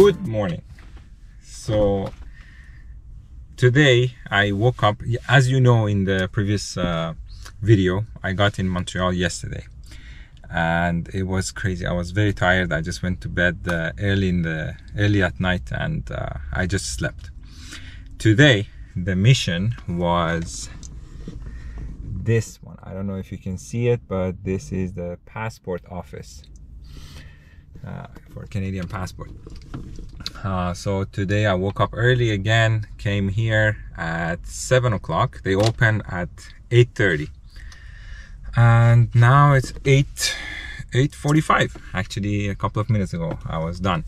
Good morning. So today I woke up, as you know, in the previous video, I got in Montreal yesterday and it was crazy. I was very tired. I just went to bed early at night and I just slept. Today the mission was this one. I don't know if you can see it, but this is the passport office for Canadian passport. So today I woke up early again, came here at 7 o'clock. They open at 8:30 and now it's 8:45. Actually, a couple of minutes ago I was done.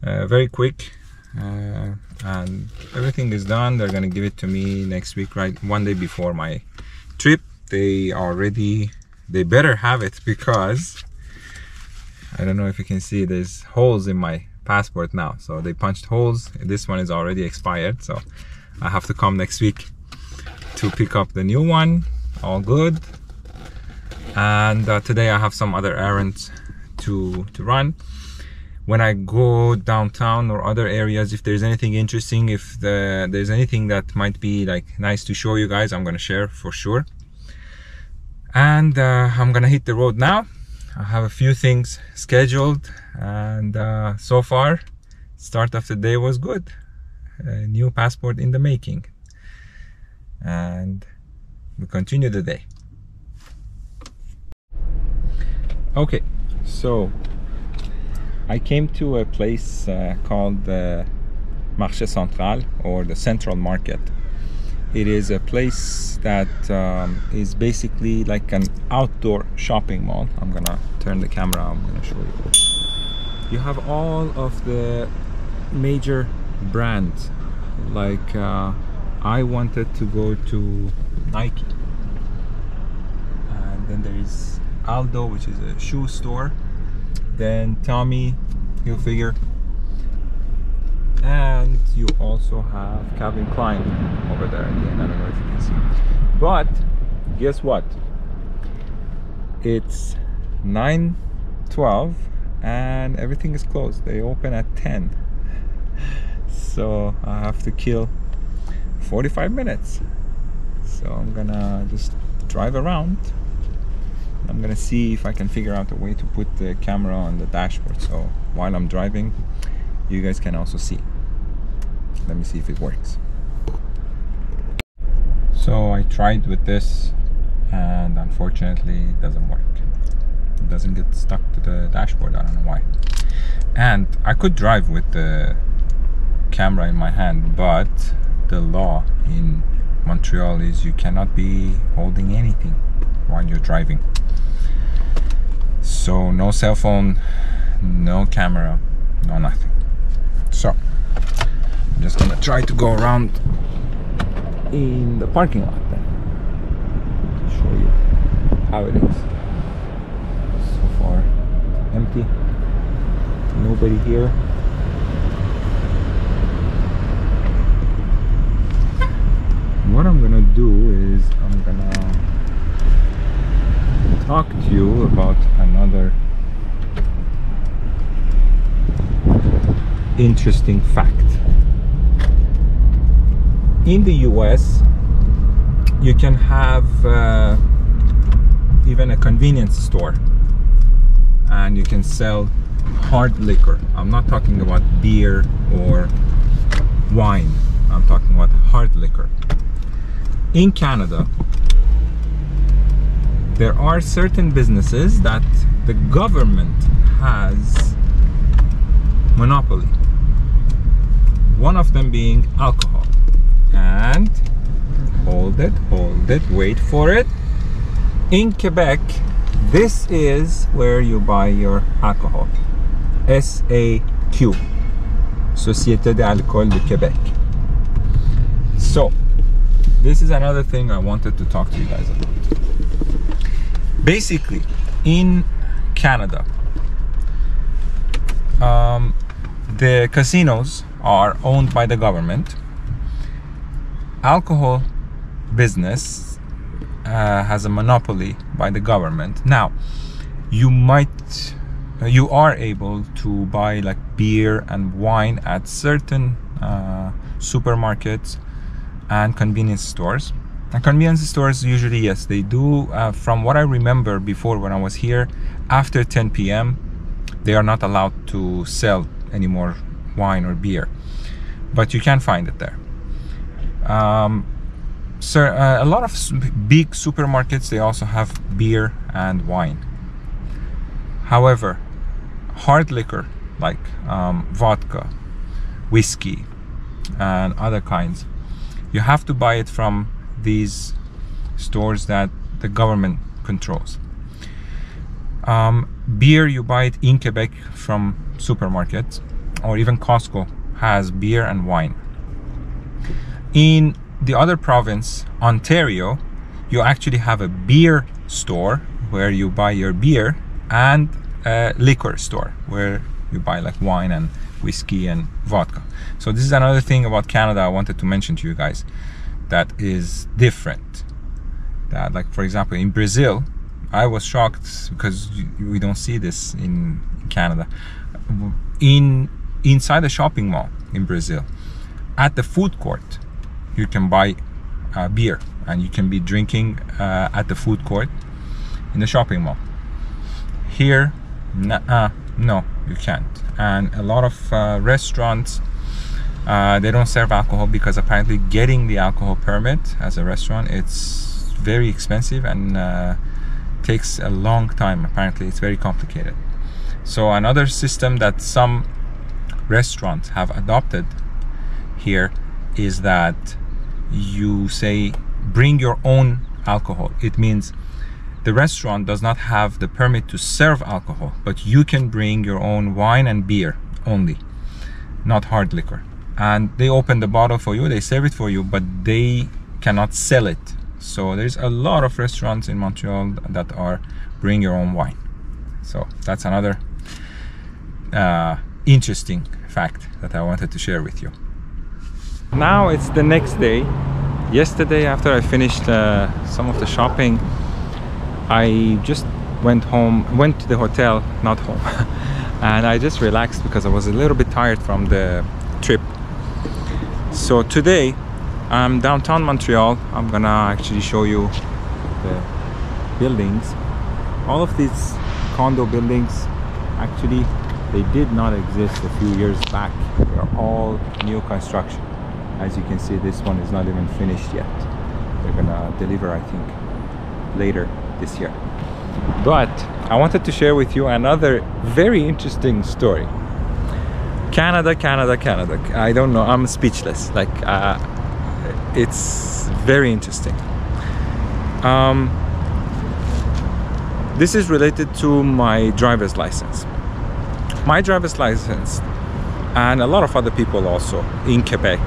Very quick, and everything is done. They're gonna give it to me next week, right, one day before my trip. They better have it, because I don't know if you can see, there's holes in my passport now. So they punched holes. This one is already expired, so I have to come next week to pick up the new one. All good. And today I have some other errands to run. When I go downtown or other areas, if there's anything interesting, if there's anything that might be like nice to show you guys, I'm gonna share for sure. And I'm gonna hit the road now. I have a few things scheduled, and so far start of the day was good. A new passport in the making, and we continue the day. Okay, so I came to a place called the Marché Central, or the Central Market. It is a place that is basically like an outdoor shopping mall. I'm gonna turn the camera, I'm gonna show you. You have all of the major brands. Like I wanted to go to Nike, and then there is Aldo, which is a shoe store, then Tommy Hilfiger, and you also have Calvin Klein over there at the end. I don't know if you can see, but guess what, it's 9:12 and everything is closed. They open at 10, so I have to kill 45 minutes. So I'm gonna just drive around. I'm gonna see if I can figure out a way to put the camera on the dashboard, so while I'm driving you guys can also see. Let me see if it works. So I tried with this and unfortunately it doesn't work. It doesn't get stuck to the dashboard. I don't know why. And I could drive with the camera in my hand, but the law in Montreal is you cannot be holding anything while you're driving. So no cell phone, no camera, no nothing. So I'm just gonna try to go around in the parking lot then to show you how it is. So far empty, nobody here. What I'm gonna do is I'm gonna talk to you about another interesting fact. In the US, you can have even a convenience store and you can sell hard liquor. I'm not talking about beer or wine, I'm talking about hard liquor. In Canada, there are certain businesses that the government has monopoly. One of them being alcohol. And hold it, wait for it. In Quebec, this is where you buy your alcohol. SAQ, Société d'Alcool du Québec. So this is another thing I wanted to talk to you guys about. Basically, in Canada, the casinos are owned by the government. Alcohol business has a monopoly by the government. Now, you might you are able to buy like beer and wine at certain supermarkets and convenience stores. And convenience stores usually, yes, they do. From what I remember before, when I was here, after 10 p.m. they are not allowed to sell any more wine or beer, but you can find it there. A lot of big supermarkets, they also have beer and wine. However, hard liquor like vodka, whiskey, and other kinds, you have to buy it from these stores that the government controls. Beer, you buy it in Quebec from supermarkets, or even Costco has beer and wine. In the other province, Ontario, you actually have a beer store where you buy your beer, and a liquor store where you buy like wine and whiskey and vodka. So this is another thing about Canada I wanted to mention to you guys that is different. That, like, for example, in Brazil, I was shocked because we don't see this in Canada. Inside a shopping mall in Brazil, at the food court, you can buy beer, and you can be drinking at the food court in the shopping mall. Here, no, you can't. And a lot of restaurants, they don't serve alcohol because apparently getting the alcohol permit as a restaurant, it's very expensive and takes a long time. Apparently it's very complicated. So another system that some restaurants have adopted here is that you say bring your own alcohol. It means the restaurant does not have the permit to serve alcohol, but you can bring your own wine and beer only, not hard liquor. And they open the bottle for you, they serve it for you, but they cannot sell it. So there's a lot of restaurants in Montreal that are bring your own wine. So that's another interesting fact that I wanted to share with you. Now it's the next day. Yesterday, after I finished some of the shopping, I just went to the hotel, not home, and I just relaxed because I was a little bit tired from the trip. So today I'm downtown Montreal. I'm gonna actually show you the buildings. All of these condo buildings, actually they did not exist a few years back. They are all new construction. As you can see, this one is not even finished yet. They're gonna deliver, I think, later this year. But I wanted to share with you another very interesting story. Canada. I don't know, I'm speechless. Like, it's very interesting. This is related to my driver's license. My driver's license, and a lot of other people also in Quebec,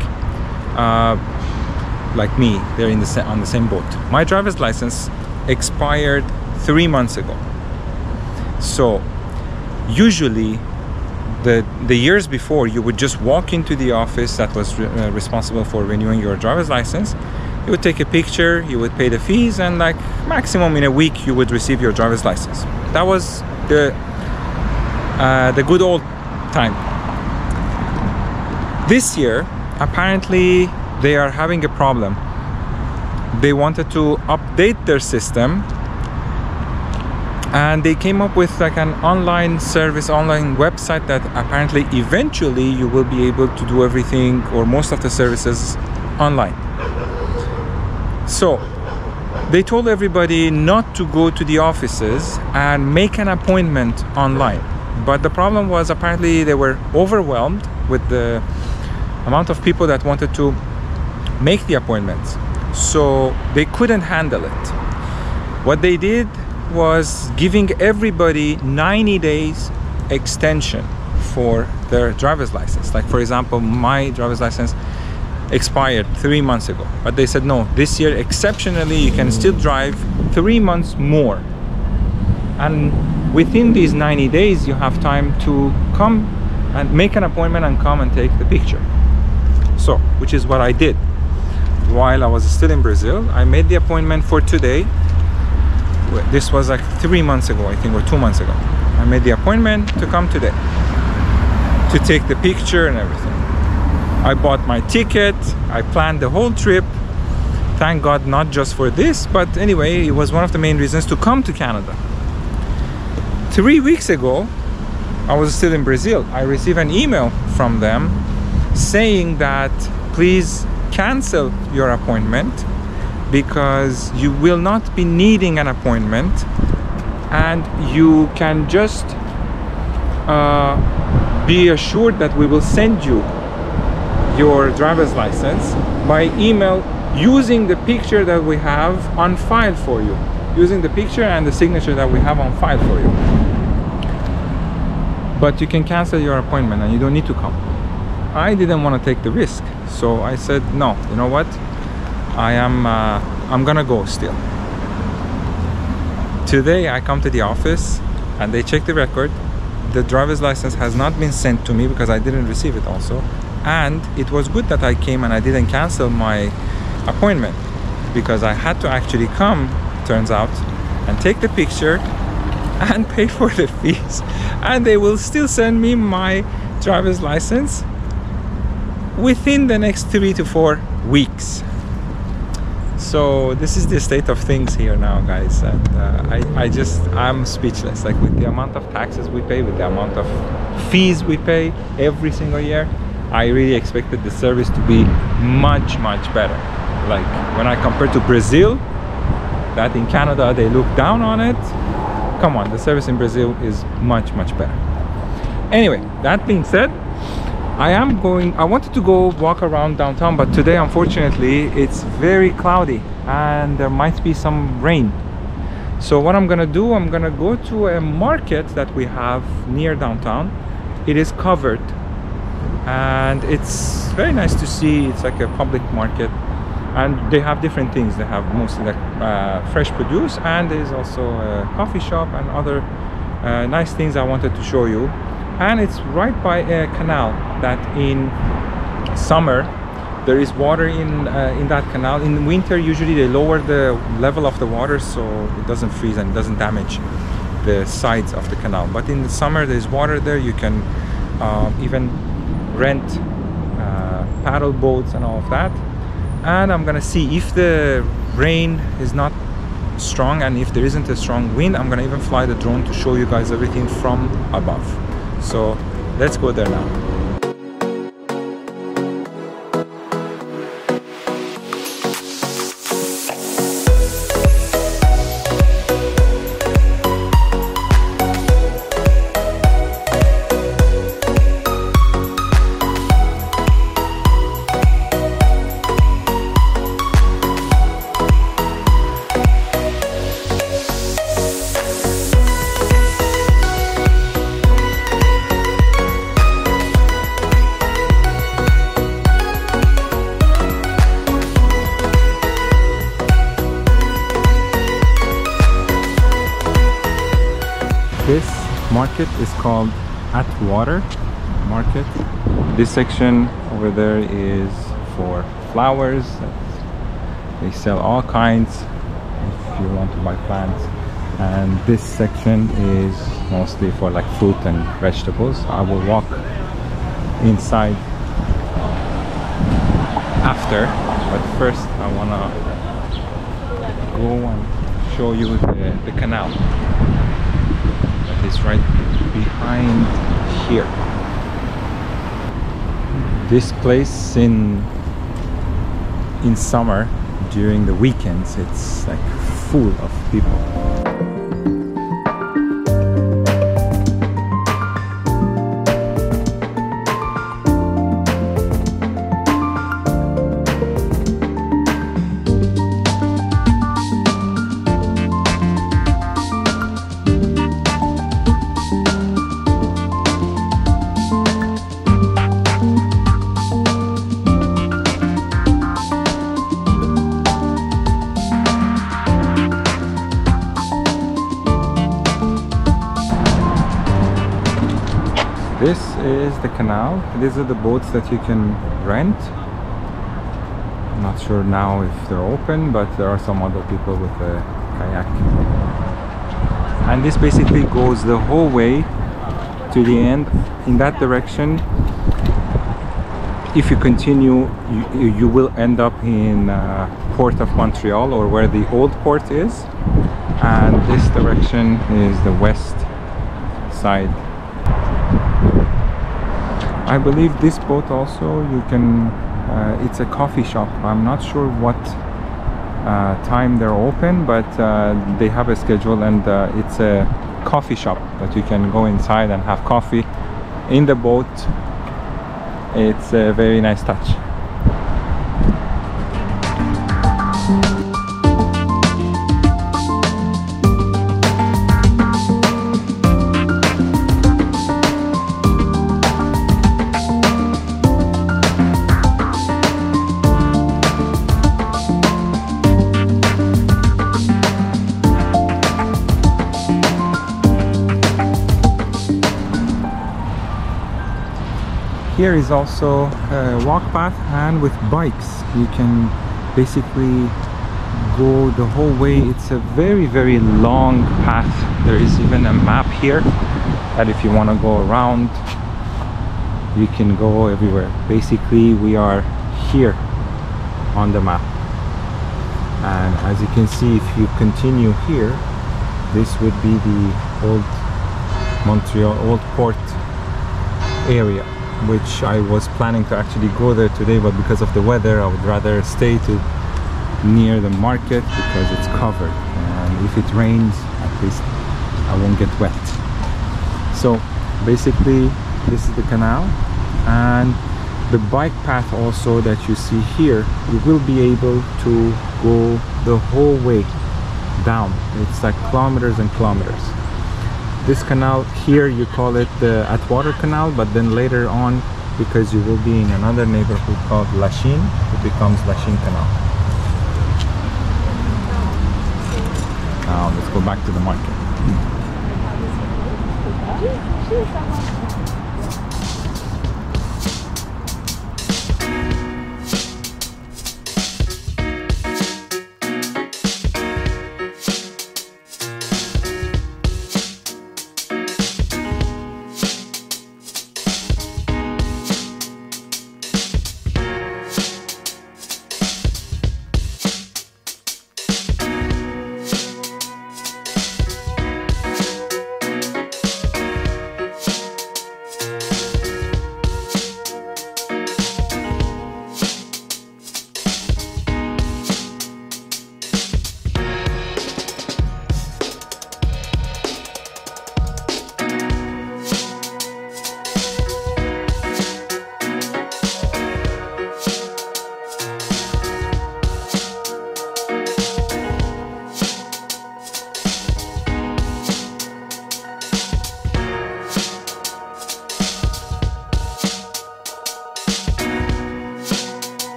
like me, they're on the same boat. My driver's license expired 3 months ago. So usually the years before, you would just walk into the office that was responsible for renewing your driver's license. You would take a picture, you would pay the fees, and like maximum in a week you would receive your driver's license. That was the good old time. This year, apparently they are having a problem. They wanted to update their system, and they came up with like an online service, online website that apparently eventually you will be able to do everything or most of the services online. So they told everybody not to go to the offices and make an appointment online. But the problem was, apparently they were overwhelmed with the amount of people that wanted to make the appointments, so they couldn't handle it. What they did was giving everybody 90 days extension for their driver's license. Like, for example, my driver's license expired 3 months ago, but they said no, this year exceptionally you can still drive 3 months more, and within these 90 days you have time to come and make an appointment and come and take the picture. So, which is what I did while I was still in Brazil. I made the appointment for today. This was like 3 months ago, I think, or 2 months ago. I made the appointment to come today to take the picture and everything. I bought my ticket, I planned the whole trip. Thank God, not just for this, but anyway, it was one of the main reasons to come to Canada. 3 weeks ago, I was still in Brazil. I received an email from them saying that please cancel your appointment because you will not be needing an appointment, and you can just be assured that we will send you your driver's license by email using the picture that we have on file for you, using the picture and the signature that we have on file for you. But you can cancel your appointment and you don't need to come. I didn't want to take the risk, so I said no, you know what, I'm gonna go still. Today I come to the office and they check the record. The driver's license has not been sent to me because I didn't receive it also, and it was good that I came and I didn't cancel my appointment, because I had to actually come, turns out, and take the picture and pay for the fees, and they will still send me my driver's license within the next 3 to 4 weeks. So this is the state of things here now, guys, and I'm speechless. Like, with the amount of taxes we pay, with the amount of fees we pay every single year, I really expected the service to be much better. Like, when I compare to Brazil, that in Canada they look down on it, come on, the service in Brazil is much better. Anyway, that being said, I wanted to go walk around downtown, but today unfortunately it's very cloudy and there might be some rain. So what I'm gonna do, I'm gonna go to a market that we have near downtown. It is covered and it's very nice to see. It's like a public market, and they have different things. They have mostly like fresh produce, and there's also a coffee shop and other nice things I wanted to show you. And it's right by a canal that in summer there is water in that canal. In winter usually they lower the level of the water so it doesn't freeze and it doesn't damage the sides of the canal, but in the summer there's water there. You can even rent paddle boats and all of that. And I'm gonna see if the rain is not strong, and if there isn't a strong wind, I'm gonna even fly the drone to show you guys everything from above. So let's go there now. This market is called Atwater Market. This section over there is for flowers. They sell all kinds if you want to buy plants. And this section is mostly for like fruit and vegetables. I will walk inside after, but first I wanna go and show you the canal. Is right behind here. This place in summer during the weekends, it's like full of people. This is the canal. These are the boats that you can rent. I'm not sure now if they're open, but there are some other people with a kayak. and this basically goes the whole way to the end in that direction. If you continue, you will end up in Port of Montreal, or where the old port is, and this direction is the west side. I believe this boat also, you can it's a coffee shop. I'm not sure what time they're open, but they have a schedule, and it's a coffee shop that you can go inside and have coffee in the boat. It's a very nice touch. Here is also a walk path, and with bikes you can basically go the whole way. It's a very long path. There is even a map here that if you want to go around, you can go everywhere. Basically we are here on the map, and as you can see, if you continue here, this would be the old Montreal, old port area, which I was planning to actually go there today, but because of the weather I would rather stay near the market because it's covered, and if it rains at least I won't get wet. So basically this is the canal, and the bike path also that you see here, you will be able to go the whole way down. It's like kilometers and kilometers. This canal here, you call it the Atwater Canal, but then later on, because you will be in another neighborhood called Lachine, it becomes Lachine Canal. Now let's go back to the market.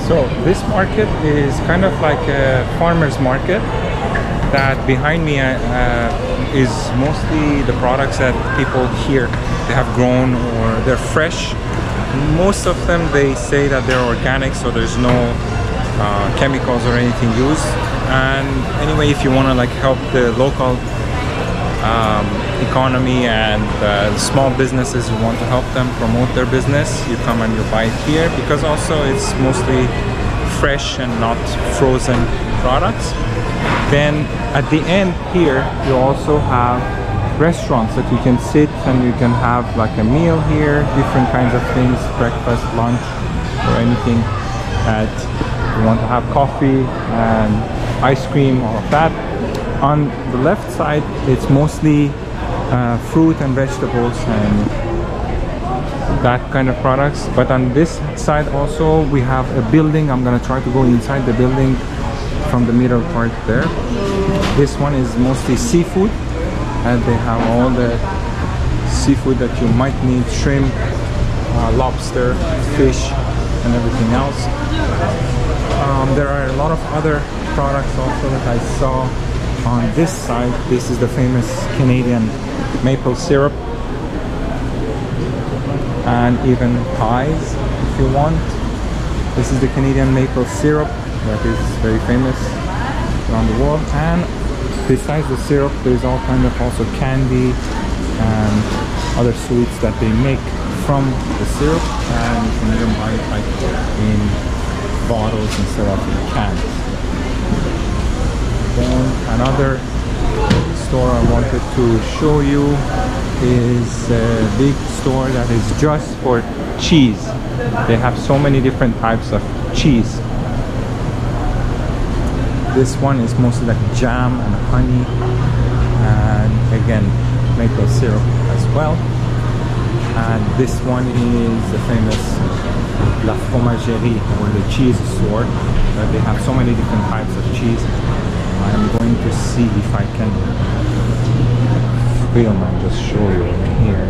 So this market is kind of like a farmer's market. That behind me is mostly the products that people here they have grown or they're fresh. Most of them, they say that they're organic, so there's no chemicals or anything used. And anyway, if you want to like help the local economy and small businesses, you want to help them promote their business, you come and you buy it here, because also it's mostly fresh and not frozen products. Then at the end here you also have restaurants that you can sit and you can have like a meal here, different kinds of things, breakfast, lunch, or anything that you want to have, coffee and ice cream, all of that. On the left side, it's mostly fruit and vegetables and that kind of products. But on this side also, we have a building. I'm gonna try to go inside the building from the middle part there. This one is mostly seafood, and they have all the seafood that you might need: shrimp, lobster, fish, and everything else. There are a lot of other products also that I saw on this side. This is the famous Canadian maple syrup, and even pies if you want. This is the Canadian maple syrup that is very famous around the world. And besides the syrup, there's all kind of also candy and other sweets that they make from the syrup, and you can even buy it like in bottles instead of in cans. Then another store I wanted to show you is a big store that is just for cheese. They have so many different types of cheese. This one is mostly like jam and honey, and again maple syrup as well. And this one is the famous La Fromagerie, or the cheese store, that they have so many different types of cheese. I'm going to see if I can film and just show you here.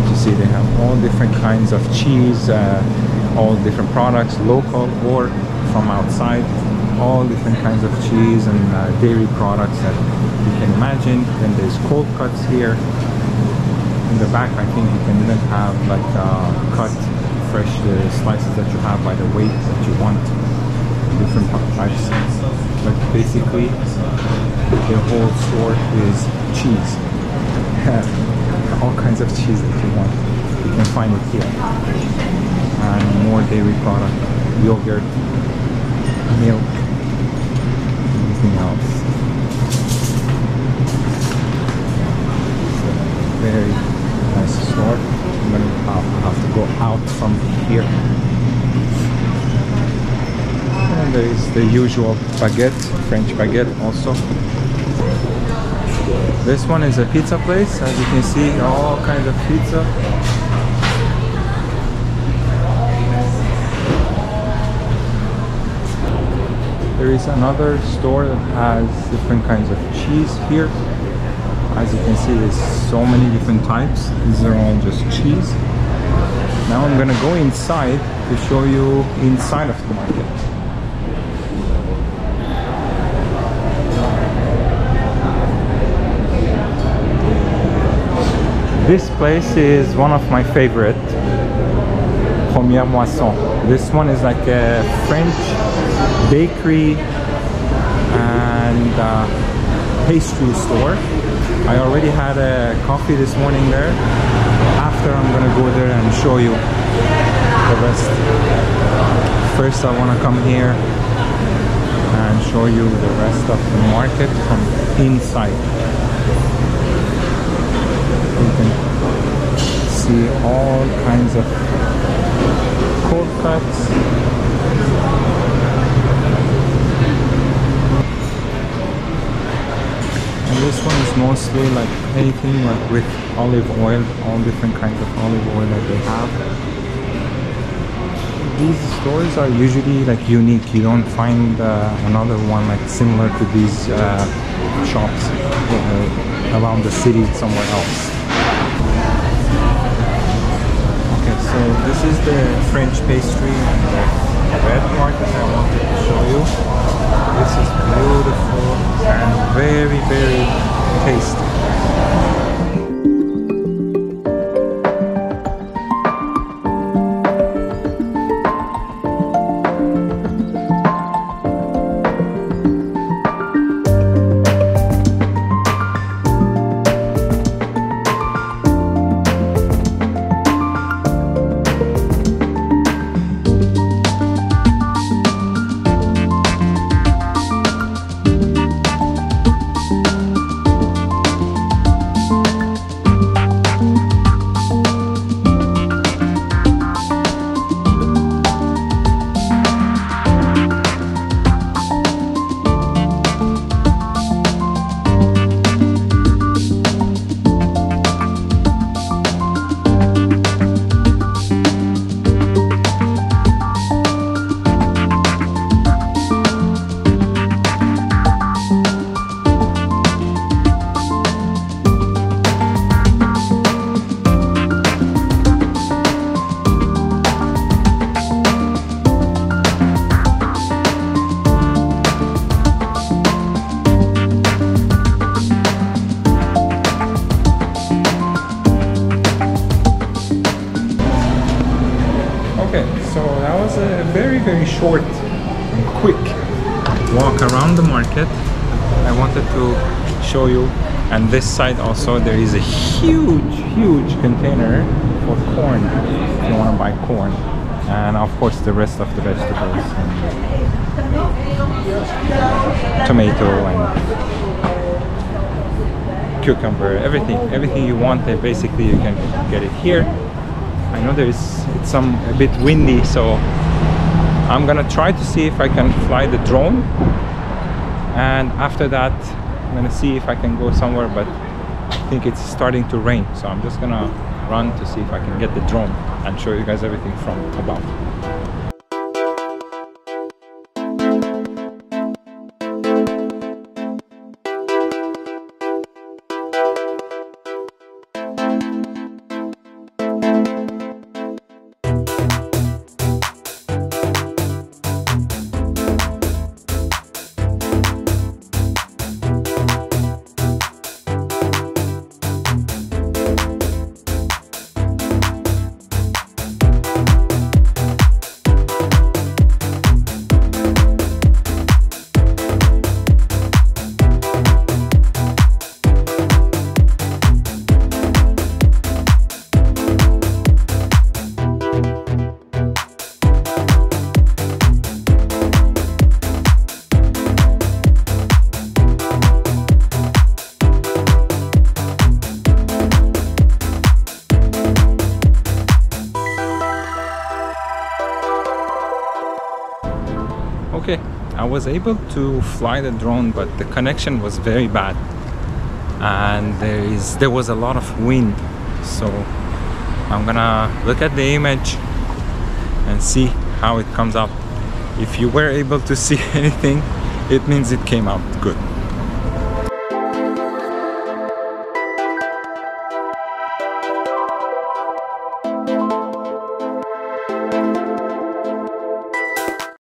You see they have all different kinds of cheese, all different products, local or from outside. All different kinds of cheese and dairy products that you can imagine. Then there's cold cuts here. In the back, I think you can even have like cut fresh slices that you have by the weight that you want. Different types. But basically, the whole store is cheese. All kinds of cheese that you want. You can find it here. And more dairy product, yogurt, milk, everything else. Very nice store. I'm gonna have to go out from here. And there is the usual baguette, French baguette also. This one is a pizza place. As you can see, all kinds of pizza. There is another store that has different kinds of cheese here. As you can see, there's so many different types. These are all just cheese. Now I'm gonna go inside to show you inside of the market. This place is one of my favorite, Première Moisson. This one is like a French bakery and pastry store. I already had a coffee this morning there. After, I'm gonna go there and show you the rest. First, I wanna come here and show you the rest of the market from inside. You can see all kinds of cold cuts. And this one is mostly like anything like with olive oil, all different kinds of olive oil that they have. These stores are usually like unique. You don't find another one like similar to these shops around the city somewhere else. Okay, so this is the French pastry and the bread market I wanted to show you. This is beautiful and very, very tasty. quick walk around the market. I wanted to show you, and this side also there is a huge container for corn if you want to buy corn, and of course the rest of the vegetables and tomato and cucumber, everything you want, basically you can get it here. I know it's a bit windy, so I'm gonna try to see if I can fly the drone, and after that I'm gonna see if I can go somewhere, but I think it's starting to rain, so I'm just gonna run to see if I can get the drone and show you guys everything from above. Okay, I was able to fly the drone, but the connection was very bad, and there was a lot of wind, so I'm gonna look at the image and see how it comes out. If you were able to see anything, it means it came out good.